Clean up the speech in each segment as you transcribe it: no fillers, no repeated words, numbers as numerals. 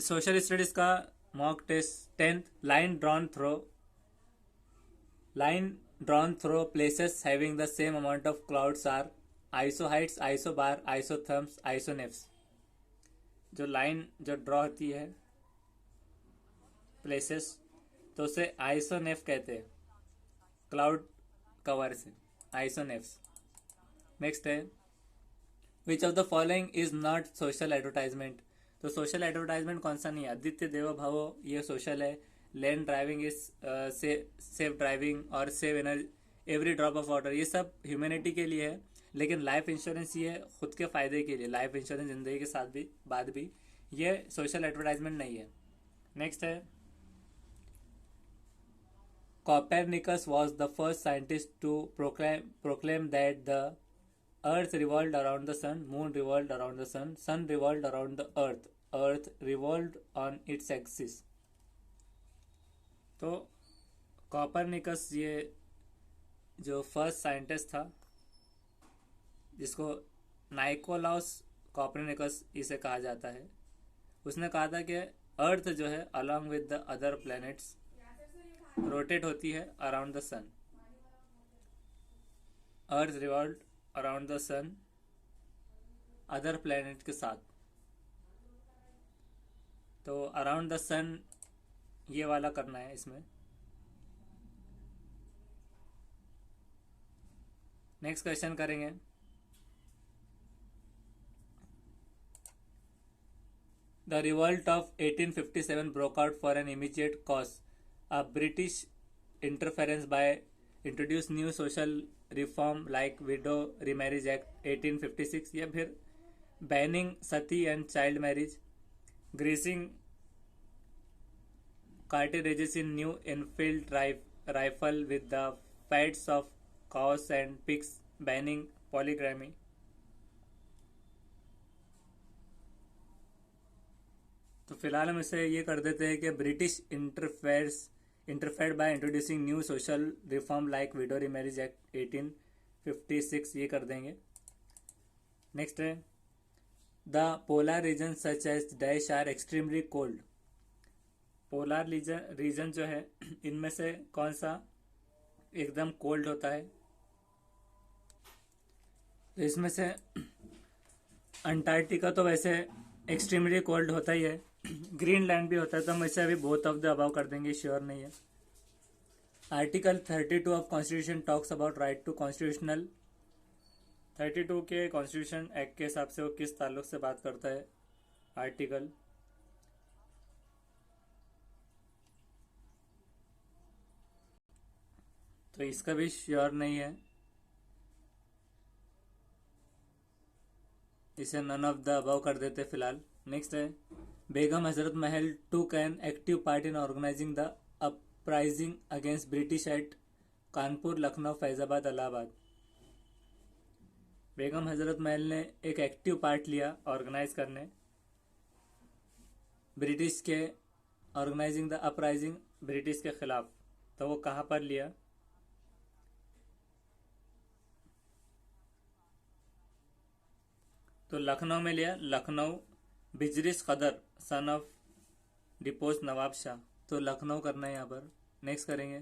Social studies का mock test 10th line drawn through places having the same amount of clouds are isoheights, isobar, isotherms, isonefs. जो line जो draw होती है places, तो उसे आइसोनेफ कहते हैं, क्लाउड कवर से आइसोनेफ्स. नेक्स्ट है which of the following is not social advertisement. तो सोशल एडवर्टाइजमेंट कौन सा नहीं है? आदित्य देवो भवो ये सोशल है. Lane driving is safe driving और save energy every drop of water, ये सब ह्यूमैनिटी के लिए है. लेकिन लाइफ इंश्योरेंस ये खुद के फायदे के लिए, लाइफ इंश्योरेंस जिंदगी के साथ भी बाद भी, ये सोशल एडवर्टाइजमेंट नहीं है. नेक्स्ट है Copernicus was the first scientist to proclaim that the Earth revolved around the sun, Moon revolved around the sun revolved around the Earth revolved on its axis. तो कॉपरनिकस ये जो first scientist था, जिसको नाइकोलाउस Copernicus इसे कहा जाता है, उसने कहा था कि अर्थ जो है along with the other planets rotate होती है around the sun. Earth revolve around the sun other planet के साथ. तो अराउंड द सन ये वाला करना है इसमें. नेक्स्ट क्वेश्चन करेंगे. The revolt of 1857 broke out for an immediate cause. A British interference by introduced new social reform like Widow Remarriage Act 1856, या फिर banning sati and child marriage, greasing cartridges in new Enfield rifle with the fats of cows and pigs, banning polygamy. तो फिलहाल हम इसे ये कर देते हैं कि British interfered by introducing new social reform like widow remarriage act 1856, ये कर देंगे. नेक्स्ट है the polar region such as dash are extremely cold. Polar region जो है इनमें से कौन सा एकदम कोल्ड होता है? तो इसमें से अंटार्कटिका तो वैसे एक्सट्रीमली कोल्ड होता ही है, ग्रीनलैंड भी होता है, तो हम इसे अभी बोथ ऑफ द अबाव कर देंगे, श्योर नहीं है. Article 32 of constitution talks about right to constitutional. 32 के कॉन्स्टिट्यूशन एक्ट के हिसाब से वो किस ताल्लुक से बात करता है आर्टिकल? तो इसका भी श्योर नहीं है, इसे नन ऑफ द अबाव कर देते फिलहाल. नेक्स्ट है Begum Hazrat Mahal took an active part in organizing the uprising against British at Kanpur, Lucknow, Faizabad, Allahabad. Begum Hazrat Mahal ने एक एक्टिव पार्ट लिया ऑर्गेनाइज करने ब्रिटिश के, ऑर्गेनाइजिंग द अपराइजिंग ब्रिटिश के खिलाफ. तो वो कहाँ पर लिया? तो लखनऊ में लिया. Lucknow Birjis Qadr son of deposed Nawab Shah, तो लखनऊ करना है यहाँ पर. नेक्स्ट करेंगे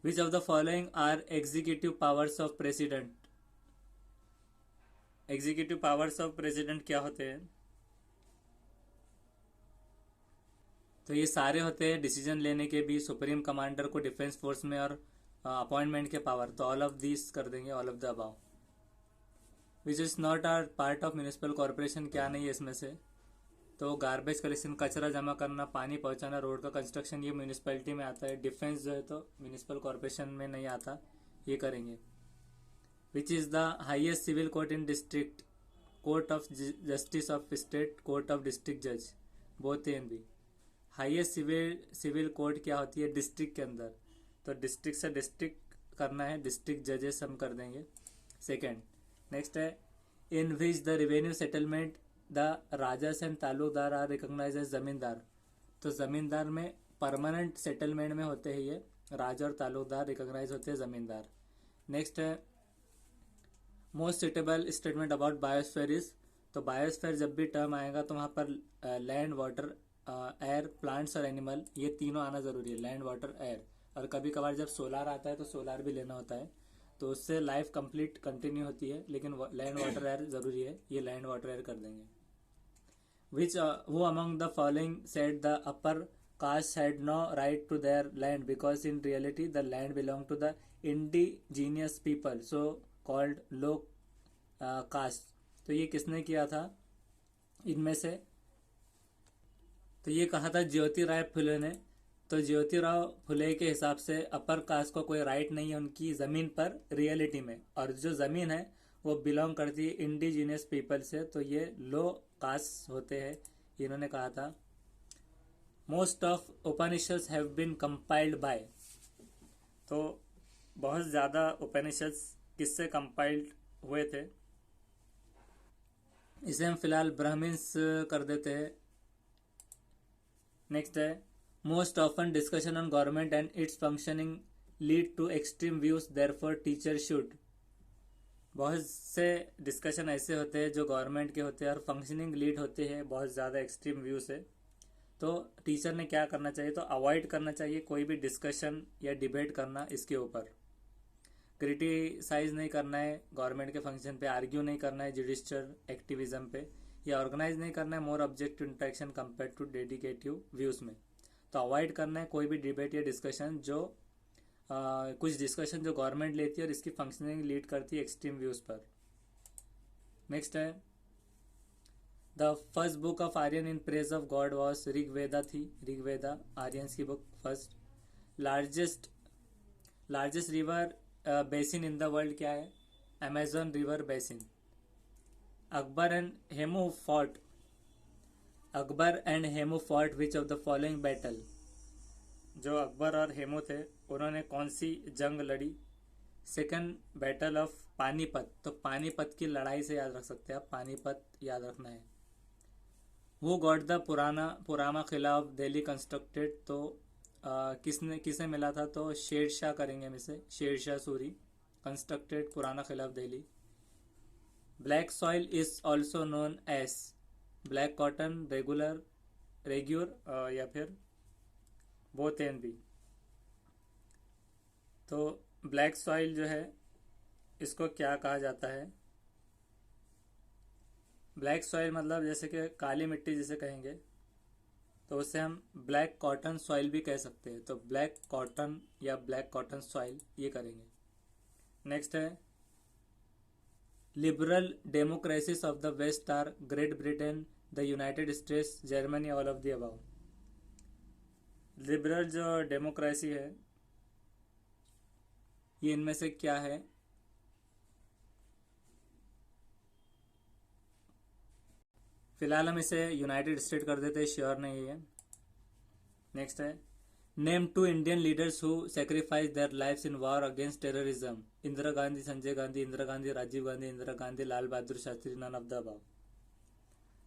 which of the following are executive powers of president. Executive powers of president क्या होते हैं? तो ये सारे होते हैं डिसीजन लेने के भी, सुप्रीम कमांडर को डिफेंस फोर्स में, और अपॉइंटमेंट के पावर. तो ऑल ऑफ दिस कर देंगे, all of the above. Which is not are part of municipal corporation, क्या नहीं है इसमें से? तो गार्बेज कलेक्शन, कचरा जमा करना, पानी पहुंचाना, रोड का कंस्ट्रक्शन, ये म्यूनिसिपैलिटी में आता है. डिफेंस जो है तो म्यूनिसिपल कॉरपोरेशन में नहीं आता, ये करेंगे. Which is the highest civil court in district? Court of justice of state, court of district जज, both A and B. Highest civil court क्या होती है डिस्ट्रिक्ट के अंदर? तो डिस्ट्रिक्ट से डिस्ट्रिक्ट करना है, डिस्ट्रिक्ट जजेस हम कर देंगे. सेकेंड. नेक्स्ट है in which the revenue settlement the rajas and talukdar are recognise as zamindar. तो जमींदार में परमानेंट सेटलमेंट में होते हैं ये, राजा और तालुकदार रिकॉग्नाइज होते हैं जमींदार. नेक्स्ट है most suitable statement about biosphere is. तो बायोस्फीयर जब भी टर्म आएगा तो वहाँ पर लैंड, वाटर, एयर, प्लांट्स और एनिमल, ये तीनों आना ज़रूरी है, लैंड, वाटर, एयर। और कभी कभार जब सोलार आता है तो सोलार भी लेना होता है, तो उससे लाइफ कंप्लीट कंटिन्यू होती है, लेकिन लैंड, वाटर, एयर ज़रूरी है, ये लैंड, वाटर, एयर कर देंगे। Which who among the following said the upper caste had no right to their land because in reality the land belonged to the indigenous people, so called low caste। तो ये किसने किया था इनमें से? तो ये कहा था ज्योतिराव फुले ने। तो ज्योतिराव फुले के हिसाब से अपर कास्ट को कोई राइट नहीं है उनकी ज़मीन पर रियलिटी में, और जो ज़मीन है वो बिलोंग करती है इंडिजिनियस पीपल से, तो ये लो कास्ट होते हैं, इन्होंने कहा था। Most of Upanishads have been compiled by. तो बहुत ज़्यादा उपनिषद्स किससे कंपाइल्ड हुए थे? इसे हम फिलहाल ब्राह्मण्स कर देते हैं। नेक्स्ट है, most often discussion on government and its functioning lead to extreme views, therefore teacher should. बहुत से डिस्कशन ऐसे होते हैं जो गवर्नमेंट के होते हैं और फंक्शनिंग लीड होते हैं बहुत ज़्यादा एक्सट्रीम व्यू से, तो टीचर ने क्या करना चाहिए? तो अवॉइड करना चाहिए कोई भी डिस्कशन या डिबेट करना इसके ऊपर। क्रिटिसाइज नहीं करना है गवर्नमेंट के फंक्शन पे, आर्ग्यू नहीं करना है जुडिशियल एक्टिविज्म पे, या ऑर्गेनाइज नहीं करना है more objective interaction compare to dedicated views में। तो अवॉइड करना है कोई भी डिबेट या डिस्कशन जो कुछ डिस्कशन जो गवर्नमेंट लेती है और इसकी फंक्शनिंग लीड करती है एक्सट्रीम व्यूज़ पर। नेक्स्ट है, the first book of Aryan in praise of God was Rigveda थी। ऋग्वेदा आर्यंस की book first. Largest river basin in the world क्या है? Amazon river basin. Akbar and Hemu fought which of the following battle. जो अकबर और हेमू थे उन्होंने कौन सी जंग लड़ी? Second battle of Panipat. तो पानीपत की लड़ाई से याद रख सकते हैं आप, पानीपत याद रखना है। वो गॉट द पुराना किला ऑफ दिल्ली कंस्ट्रक्टेड। तो किसे मिला था? तो शेरशाह करेंगे हम इसे, Sher Shah Suri. Constructed Purana Qila of Delhi. Black soil is also known as black cotton, regur या फिर बोथेन भी। तो ब्लैक सॉइल जो है इसको क्या कहा जाता है? ब्लैक सॉइल मतलब जैसे कि काली मिट्टी जिसे कहेंगे, तो उसे हम ब्लैक कॉटन सॉइल भी कह सकते हैं। तो ब्लैक कॉटन या ब्लैक कॉटन सॉइल ये करेंगे। नेक्स्ट है, liberal democracies of the west are Great Britain, the United States, Germany, all of the above. Liberal जो डेमोक्रेसी है ये इनमें से क्या है? फिलहाल हम इसे यूनाइटेड स्टेट कर देते हैं, श्योर नहीं है। नेक्स्ट है, name 2 Indian leaders who sacrifice their lives in war against terrorism. Indira Gandhi, Sanjay Gandhi, Indira Gandhi, Rajiv Gandhi, Indira Gandhi, Lal Bahadur Shastri, none of the above.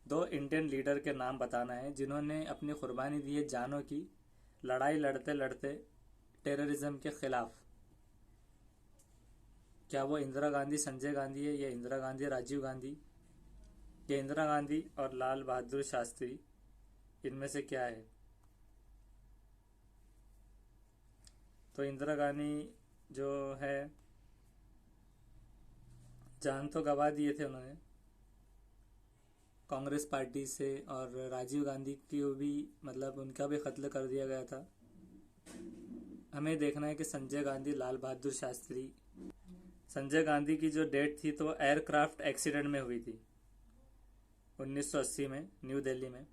2 Indian leader के नाम बताना है जिन्होंने अपनी कुर्बानी दी है जानों की, लड़ाई लड़ते लड़ते टेररिज्म के खिलाफ। क्या वो इंदिरा गांधी, संजय गांधी है, या इंदिरा गांधी, राजीव गांधी, या इंदिरा गांधी और लाल बहादुर शास्त्री? इनमें से क्या है? तो इंदिरा गांधी जो है जान तो गवा दिए थे उन्होंने कांग्रेस पार्टी से, और राजीव गांधी की भी मतलब उनका भी कत्ल कर दिया गया था। हमें देखना है कि संजय गांधी, लाल बहादुर शास्त्री। संजय गांधी की जो डेथ थी तो एयरक्राफ्ट एक्सीडेंट में हुई थी 1980 में न्यू दिल्ली में,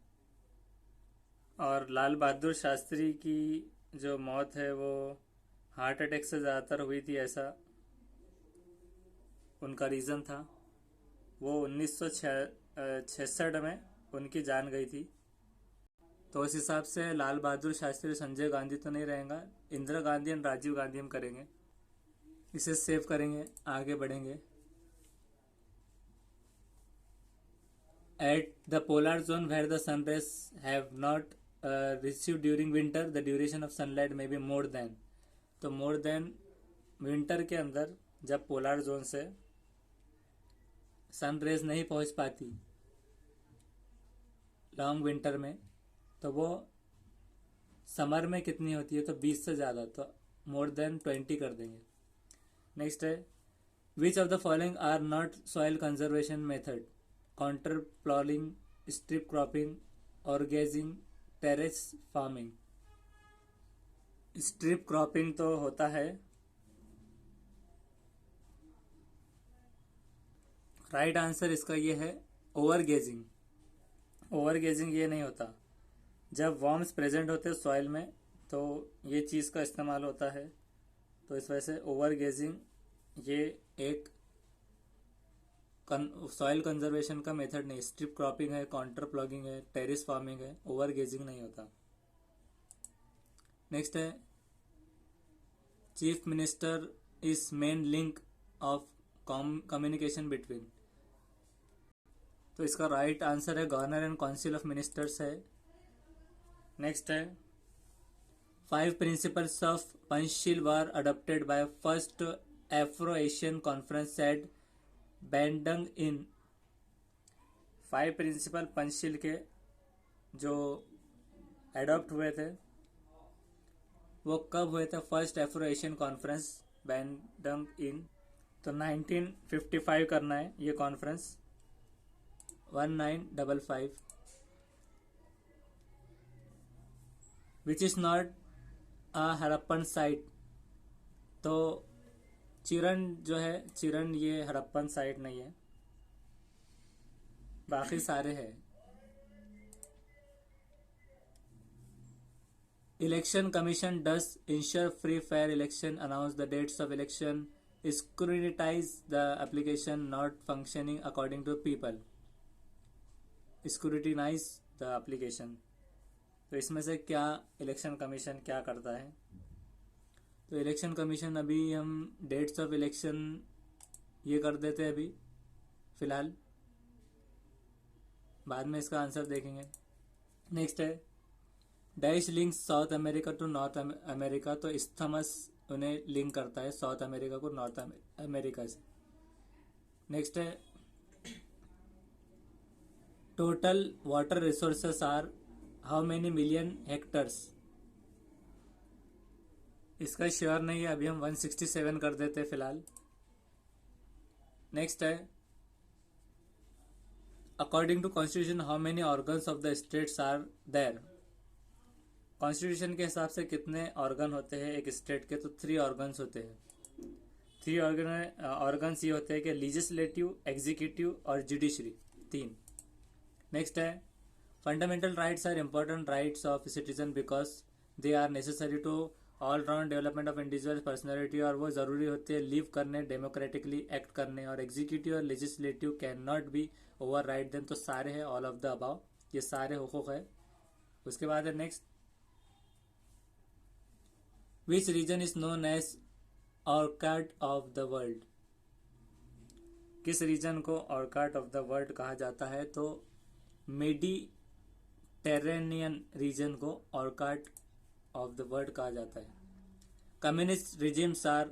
और लाल बहादुर शास्त्री की जो मौत है वो हार्ट अटैक से ज़्यादातर हुई थी, ऐसा उनका रीज़न था। वो 1966 में उनकी जान गई थी। तो उस हिसाब से लाल बहादुर शास्त्री, संजय गांधी तो नहीं रहेगा, इंदिरा गांधी एंड राजीव गांधी हम करेंगे। इसे सेव करेंगे, आगे बढ़ेंगे। At the polar zone where the sun rays have not receive during winter, the duration of sunlight में बी मोर देन। तो मोर देन विंटर के अंदर जब पोलर जोन से सन रेज नहीं पहुंच पाती लॉन्ग विंटर में, तो वो समर में कितनी होती है, तो 20 से ज़्यादा, तो मोर देन 20 कर देंगे। नेक्स्ट है which of the following are not soil conservation method, contour ploughing, strip cropping, overgrazing, terrace farming. Strip cropping तो होता है, राइट आंसर इसका ये है ओवरगेजिंग। ओवरगेजिंग ये नहीं होता, जब वर्म्स प्रेजेंट होते हैं सॉइल में तो ये चीज़ का इस्तेमाल होता है, तो इस वजह से ओवरगेजिंग ये एक सॉइल कंजर्वेशन का मेथड नहीं। स्ट्रिप क्रॉपिंग है, काउंटर प्लॉगिंग है, टेरिस फार्मिंग है, ओवरगेजिंग नहीं होता। नेक्स्ट है chief minister is main link of communication between, तो इसका राइट आंसर है governor and council of ministers है। नेक्स्ट है 5 principles of Panchsheel were adopted by first Afro Asian conference at Bandung in. 5 principle Panchsheel के जो एडॉप्ट हुए थे वो कब हुए थे, फर्स्ट एफ्रो एशियन कॉन्फ्रेंस बैंडंग इन, तो 1955 करना है ये conference, 1955। Which is not a Harappan site, तो चिरन जो है, चिरन ये हड़प्पन साइट नहीं है, बाकी सारे हैं। Election commission does ensure free fair election, announce the dates of election, scrutinize the application not functioning according to people. Scrutinize the application, तो इसमें से क्या इलेक्शन कमीशन क्या करता है, तो इलेक्शन कमीशन अभी हम डेट्स ऑफ इलेक्शन ये कर देते हैं अभी फिलहाल, बाद में इसका आंसर देखेंगे। नेक्स्ट है dash link South America to North America, तो इस्थमस उन्हें लिंक करता है साउथ अमेरिका को नॉर्थ अमेरिका से। नेक्स्ट है total water resources are how many million hectares, इसका श्योर नहीं है, अभी हम 167 कर देते हैं फिलहाल। नेक्स्ट है according to constitution how many organs of the states are there, constitution के हिसाब से कितने ऑर्गन होते हैं एक स्टेट के, तो 3 ऑर्गन्स होते हैं। 3 ऑर्गन्स ये होते हैं कि लेजिस्लेटिव, एग्जीक्यूटिव और जुडिशरी, 3। नेक्स्ट है fundamental rights are important rights of citizen because they are necessary to all round development of individual personality, और वो ज़रूरी होते हैं लिव करने, डेमोक्रेटिकली एक्ट करने, और एग्जीक्यूटिव और legislative can not be over write them, तो सारे हैं ऑल ऑफ द अबाव, ये सारे हुकूक है। उसके बाद है next which region is known as orchard of the world, किस रीजन को ऑर्काड ऑफ द वर्ल्ड कहा जाता है, तो मेडिटेरेनियन रीजन को ऑर्काड ऑफ द वर्ल्ड कहा जाता है। Communist regimes are,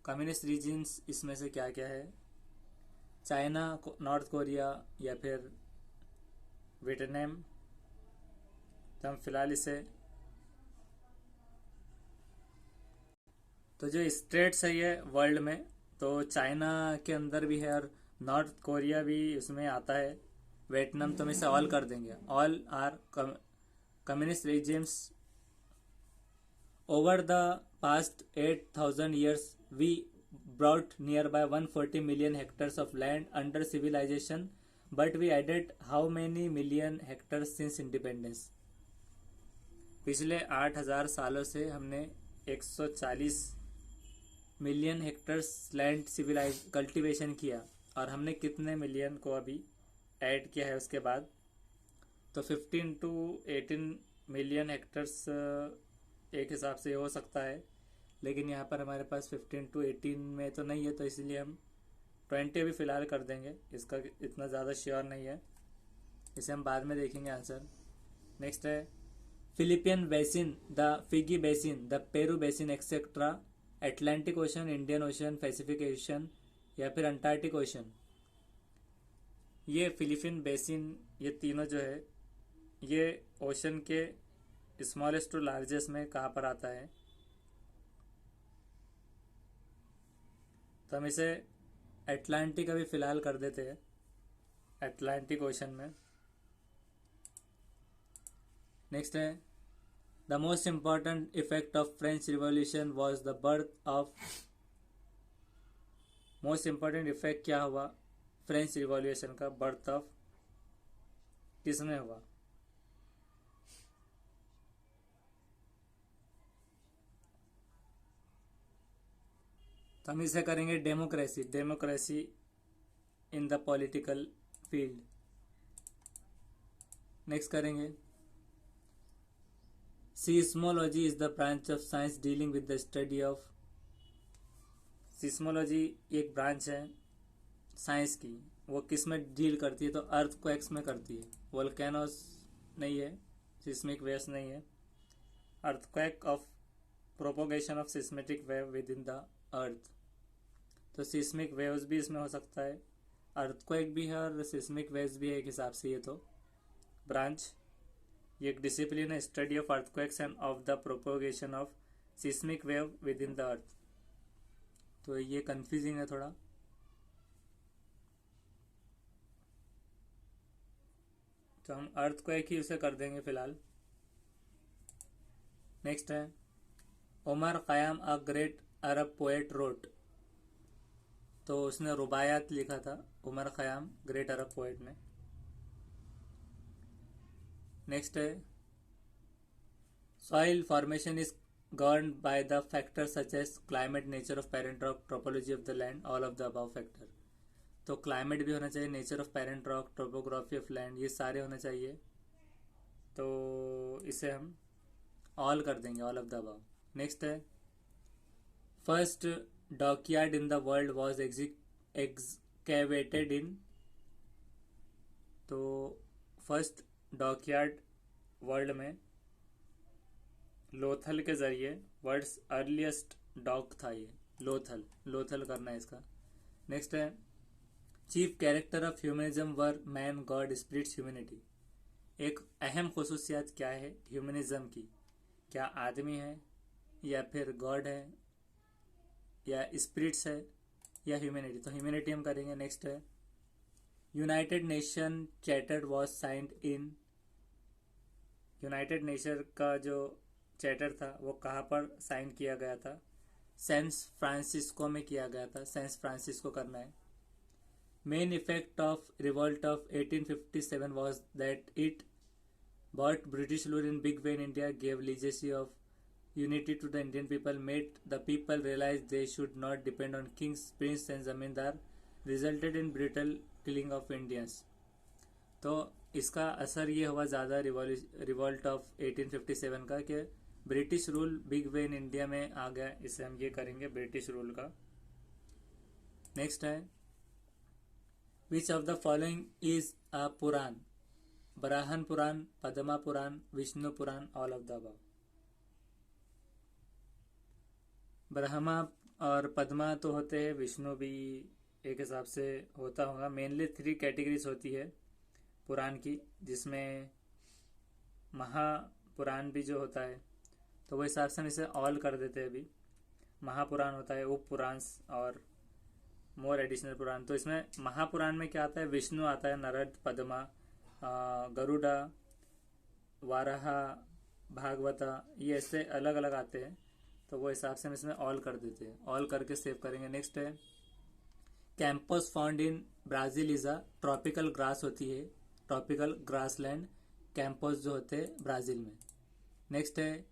communist regions इसमें से क्या क्या है, चाइना, नॉर्थ कोरिया या फिर वियतनाम, तो हम फिलहाल इसे, तो जो स्टेट्स है ये वर्ल्ड में, तो चाइना के अंदर भी है और नॉर्थ कोरिया भी उसमें आता है, वियतनाम, तो हम इसे ऑल कर देंगे, all are communist regimes. Over the past 8,000 years, we brought nearby 140 million hectares of land under civilization, but we added how many million hectares since independence? पिछले 8,000 सालों से हमने 140 million hectares land civilize cultivation किया, और हमने कितने million को अभी ऐड किया है उसके बाद, तो 15 to 18 मिलियन हेक्टर्स एक हिसाब से हो सकता है, लेकिन यहाँ पर हमारे पास 15 to 18 में तो नहीं है, तो इसलिए हम 20 भी फिलहाल कर देंगे, इसका इतना ज़्यादा श्योर नहीं है, इसे हम बाद में देखेंगे आंसर। नेक्स्ट है Philippine basin, the Fiji basin, the Peru basin etcetera, Atlantic Ocean, Indian Ocean, Pacific Ocean या फिर अंटार्कटिक ओशन। ये फिलिपिन बेसिन ये तीनों जो है ये ओशन के स्मॉलेस्ट टू लार्जेस्ट में कहाँ पर आता है, तो हम इसे अटलांटिक अभी फ़िलहाल कर देते हैं, अटलांटिक ओशन में। नेक्स्ट है the most important effect of French revolution was the birth of, most important effect क्या हुआ फ्रेंच रिवॉल्यूशन का, बर्थ ऑफ किसमें हुआ, तो हम इसे करेंगे democracy, democracy in the political field. Next करेंगे seismology is the branch of science dealing with the study of, seismology एक ब्रांच है साइंस की, वो किस में डील करती है, तो अर्थक्वेक्स में करती है, वोल्केनोस नहीं है, सिस्मिक वेव्स नहीं है, earthquake of propagation of seismic wave within the earth, तो सिस्मिक वेव्स भी इसमें हो सकता है, अर्थक्वेक भी है और सिस्मिक वेव्स भी है एक हिसाब से, ये तो ब्रांच, ये एक डिसिप्लिन है, study of earthquakes end of the propagation of seismic wave within the earth. तो ये कंफ्यूजिंग है थोड़ा, तो हम अर्थक्वेक ही उसे कर देंगे फिलहाल। नेक्स्ट है Omar Khayyam a great Arab poet wrote, तो उसने रुबायात लिखा था Omar Khayyam great Arab poet ने। नेक्स्ट है soil formation is governed by the factors such as climate, nature of parent rock, topology of the land, all of the above factor। तो climate भी होना चाहिए, nature of parent rock, topography of land, ये सारे होने चाहिए, तो इसे हम ऑल कर देंगे, all of the above. Next है first dockyard in the world was excavated in, तो फर्स्ट डॉकयार्ड वर्ल्ड में लोथल के जरिए, वर्ल्ड्स अर्लीस्ट डॉक था ये, लोथल, लोथल करना है इसका। नेक्स्ट है chief character of humanism were man god spirits humanity, एक अहम खसूसियात क्या है ह्यूमनिज्म की, क्या आदमी है या फिर गॉड है या स्पिरिट्स है या ह्यूमैनिटी, तो ह्यूमैनिटी हम करेंगे। नेक्स्ट है United nation charter was signed in, United nation का जो चार्टर था वो कहाँ पर साइन किया गया था, सैन फ्रांसिस्को में किया गया था, सैन फ्रांसिस्को करना है। Main effect of revolt of 1857 was that it bought British rule in big way in India, gave legacy of unity to the Indian people, made the people realise they should not depend on kings, prince and zamindar, resulted in brutal killing of Indians. तो इसका असर ये हुआ ज़्यादा revolt of 1857 का कि British rule big way in India में आ गया, इसे हम ये करेंगे ब्रिटिश रूल का। नेक्स्ट है which of the following is a Purana, Brahmana Purana, Padma Purana, Vishnu Purana, all of the above. Brahma और पद्मा तो होते हैं, विष्णु भी एक हिसाब से होता होगा, मेनली 3 कैटेगरीज होती है पुराण की, जिसमें महापुराण भी जो होता है, तो वो हिसाब से हम इसे ऑल कर देते हैं अभी। महापुराण होता है, उप पुराण और मोर एडिशनल पुराण। तो इसमें महापुराण में क्या आता है, विष्णु आता है, नरद, पद्मा, गरुड़ा, वाराहा, भागवता, ये ऐसे अलग अलग आते हैं, तो वो हिसाब से हम इसमें ऑल कर देते हैं, ऑल करके सेव करेंगे। नेक्स्ट है campus found in Brazil is a tropical grass होती है, ट्रॉपिकल ग्रास लैंड कैंपस जो होते हैं ब्राज़ील में। नेक्स्ट है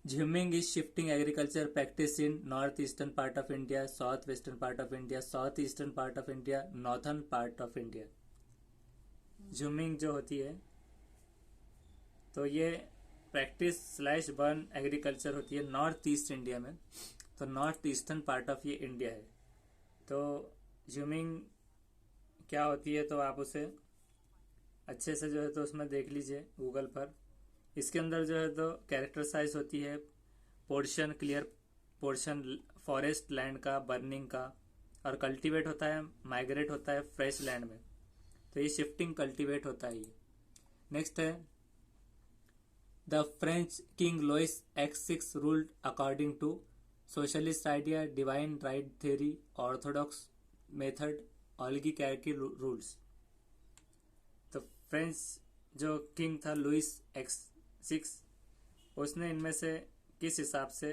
zooming is shifting agriculture practice in north eastern part of India, south western part of India, south eastern part of India, northern part of India. Zooming जो होती है तो ये प्रैक्टिस स्लैश बर्न एग्रीकल्चर होती है north east India में, तो north eastern part of ये इंडिया है। तो झुमिंग क्या होती है, तो आप उसे अच्छे से जो है तो उसमें देख लीजिए गूगल पर। इसके अंदर जो है तो कैरेक्टर साइज होती है portion, clear portion forest land का, बर्निंग का, और कल्टीवेट होता है, माइग्रेट होता है फ्रेश लैंड में। तो ये शिफ्टिंग कल्टिवेट होता है ये। नेक्स्ट है the French king Louis X 6 ruled according to socialist idea, divine right theory, orthodox method, oligarchy rules. तो फ्रेंच जो किंग था लुइस X6, उसने इनमें से किस हिसाब से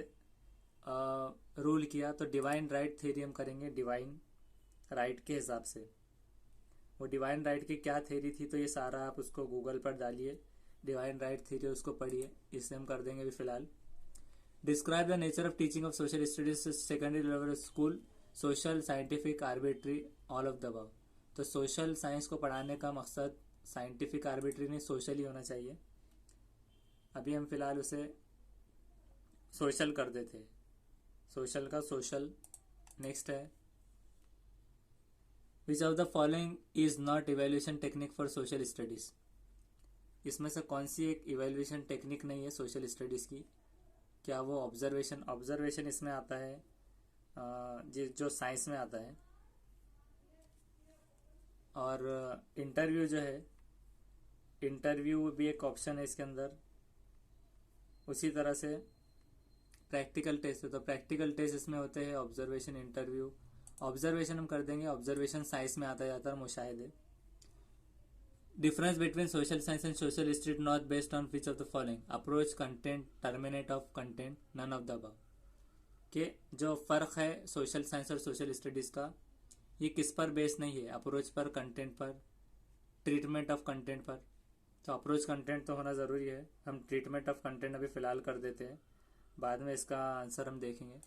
रूल किया? तो डिवाइन राइट थ्योरी हम करेंगे, डिवाइन राइट के हिसाब से। वो डिवाइन राइट की क्या थ्योरी थी, तो ये सारा आप उसको गूगल पर डालिए, डिवाइन राइट थ्योरी, उसको पढ़िए। इससे हम कर देंगे अभी फिलहाल। Describe the nature of teaching of social studies secondary level school, social, scientific, arbitrary, all of the above. तो सोशल साइंस को पढ़ाने का मकसद साइंटिफिक, आर्बिट्री नहीं, सोशल ही होना चाहिए। अभी हम फिलहाल उसे सोशल कर देते हैं, सोशल का सोशल। नेक्स्ट है which of the following is not evaluation technique for social studies. इसमें से कौन सी एक इवेल्यूशन टेक्निक नहीं है सोशल स्टडीज की? क्या वो ऑब्जर्वेशन इसमें आता है जो साइंस में आता है, और इंटरव्यू जो है, इंटरव्यू भी एक ऑप्शन है इसके अंदर। उसी तरह से प्रैक्टिकल टेस्ट है, तो प्रैक्टिकल टेस्ट इसमें होते हैं, ऑब्जर्वेशन, इंटरव्यू। ऑब्जर्वेशन हम कर देंगे, ऑब्जर्वेशन साइंस में आता जाता है, मुशाहिदे। Difference between social science and social study not based on which of the following, approach, content, terminate of content, none of the above. के जो फ़र्क है सोशल साइंस और सोशल स्टडीज़ का, ये किस पर बेस्ड नहीं है? अप्रोच पर, कंटेंट पर, ट्रीटमेंट ऑफ कंटेंट पर। तो अप्रोच कंटेंट तो होना ज़रूरी है, हम ट्रीटमेंट ऑफ कंटेंट अभी फ़िलहाल कर देते हैं, बाद में इसका आंसर हम देखेंगे,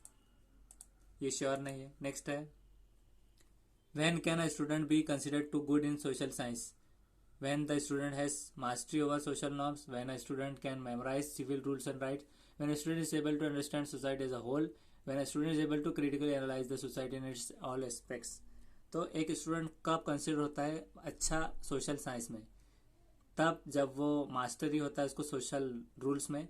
ये श्योर नहीं है। नेक्स्ट है when can a student be considered to good in social science? When the student has mastery over social norms, when a student can memorize civil rules and rights, when a student is able to understand society as a whole, when a student is able to critically analyze the society in its all aspects। तो एक student कब consider होता है अच्छा social science में? तब जब वो मास्टरी होता है उसको सोशल रूल्स में,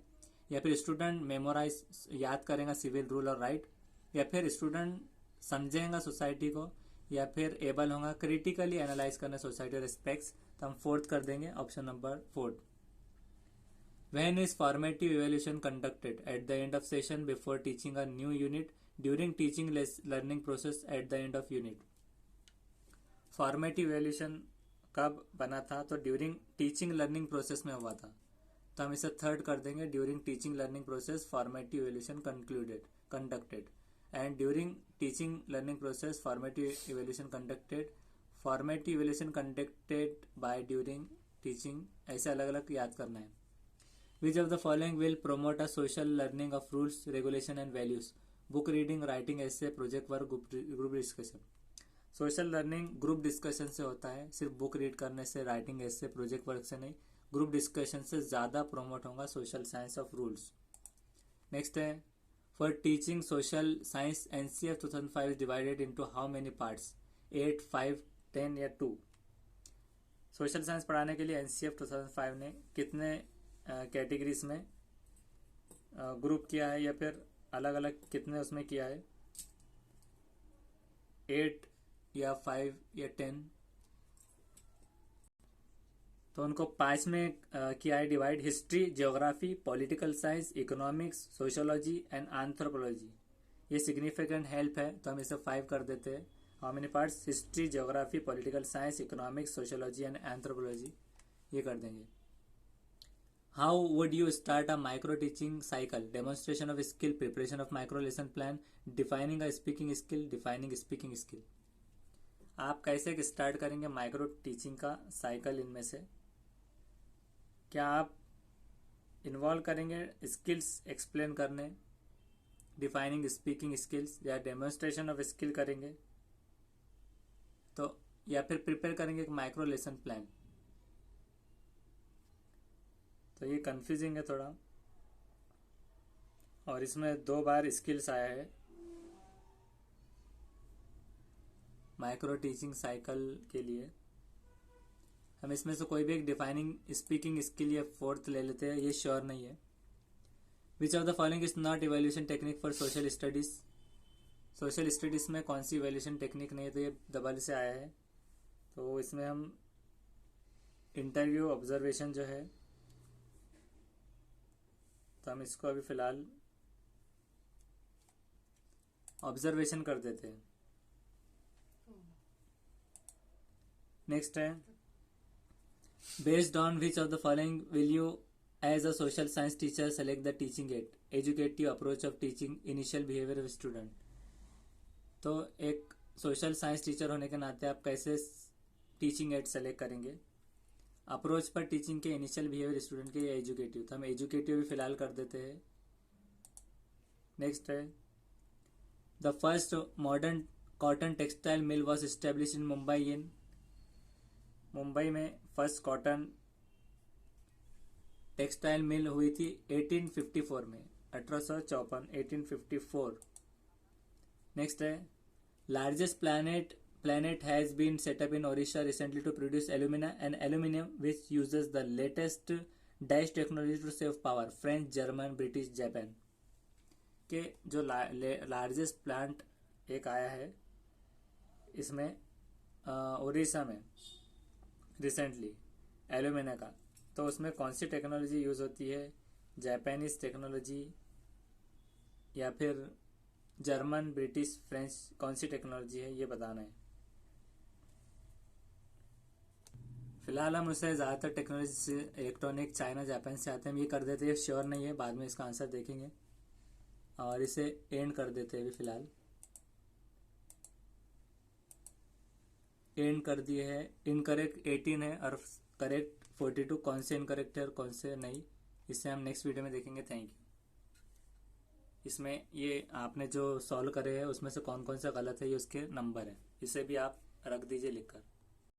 या फिर स्टूडेंट मेमोराइज याद करेगा सिविल रूल और राइट, या फिर स्टूडेंट समझेगा सोसाइटी को, या फिर एबल होगा क्रिटिकली एनालाइज करना सोसाइटी और एस्पेक्ट्स। तो हम फोर्थ कर देंगे, option number 4। When is formative evaluation conducted? At the end of session, before teaching a new unit, during teaching learning process, at the end of unit. Formative evaluation कब बना था? तो during teaching learning process में हुआ था, तो हम इसे थर्ड कर देंगे, during teaching learning process formative evaluation conducted, and during teaching learning process formative evaluation conducted, formative evaluation conducted by during teaching, ऐसे अलग अलग याद करना है। Which of the following will promote a social learning of rules, regulation and values? Book reading, writing essay, project work, group discussion. Social learning group discussion से होता है, सिर्फ बुक रीड करने से, राइटिंग एसे, प्रोजेक्ट वर्क से नहीं, group discussion से ज़्यादा प्रोमोट होगा social science of rules. Next है for teaching social science NCF 2005 is divided into how many parts? 8, 5, 10 या 2? सोशल साइंस पढ़ाने के लिए NCF 2005 ने कितने कैटेगरीज में ग्रुप किया है, या फिर अलग अलग कितने उसमें किया है? 8 या 5 या 10? तो उनको 5 में किया है divide. History, geography, political science, economics, sociology and anthropology. ये सिग्निफिकेंट हेल्प है, तो हम इसे 5 कर देते हैं। How many parts? History, geography, political science, economics, sociology and anthropology, ये कर देंगे। How would you start a micro teaching cycle? Demonstration of skill, preparation of micro lesson plan, defining a speaking skill, defining speaking skill. आप कैसे start करेंगे micro teaching का cycle? इनमें से क्या आप इन्वॉल्व करेंगे स्किल्स एक्सप्लेन करने, डिफाइनिंग स्पीकिंग स्किल्स, या डेमोन्स्ट्रेशन ऑफ स्किल करेंगे, तो या फिर प्रिपेयर करेंगे एक माइक्रो लेसन प्लान? तो ये कंफ्यूजिंग है थोड़ा, और इसमें 2 बार स्किल्स आया है माइक्रो टीचिंग साइकिल के लिए। हम इसमें से कोई भी एक डिफाइनिंग स्पीकिंग स्किल या 4th ले लेते हैं, ये श्योर नहीं है। Which of the following is not evaluation technique for social studies? Social studies में कौन सी इवैल्यूएशन टेक्निक नहीं है? तो ये डबल से आया है, तो इसमें हम इंटरव्यू ऑब्जर्वेशन जो है, तो हम इसको अभी फ़िलहाल ऑब्जर्वेशन कर देते हैं। नेक्स्ट है, based on which of the following will you as a social science teacher select the teaching aid, educative approach of teaching, initial behaviour of student. तो एक सोशल साइंस टीचर होने के नाते आप कैसे टीचिंग एड सेलेक्ट करेंगे? Approach पर teaching के, इनिशियल बिहेवियर स्टूडेंट के, या एजुकेटिव? तो हम एजुकेटिव भी फिलहाल कर देते हैं। नेक्स्ट है, the first modern cotton textile mill was establish in Mumbai in, Mumbai में फर्स्ट कॉटन टेक्सटाइल मिल हुई थी 1854 में, 1854, 1854। नेक्स्ट है, largest planet has been set up in Odisha recently to produce alumina and aluminium which uses the latest dash technology to save power, French, German, British, Japan के जो largest plant एक आया है इसमें उड़ीसा में रिसेंटली एल्यूमिना का, तो उसमें कौन सी टेक्नोलॉजी यूज़ होती है? जापानीज टेक्नोलॉजी या फिर जर्मन, ब्रिटिश, फ्रेंच, कौन सी टेक्नोलॉजी है ये बताना है। फिलहाल हम उसे ज़्यादातर टेक्नोलॉजी से इलेक्ट्रॉनिक चाइना, जापान से आते हैं, हम ये कर देते हैं, श्योर नहीं है, बाद में इसका आंसर देखेंगे, और इसे एंड कर देते हैं अभी फिलहाल। एंड कर दिए है। इनकरेक्ट 18 है और करेक्ट 42, कौन से इनकरेक्ट है और कौन से नहीं, इसे हम नेक्स्ट वीडियो में देखेंगे। Thank you. इसमें ये आपने जो सॉल्व करे हैं उसमें से कौन कौन सा गलत है ये उसके नंबर है, इसे भी आप रख दीजिए लिखकर।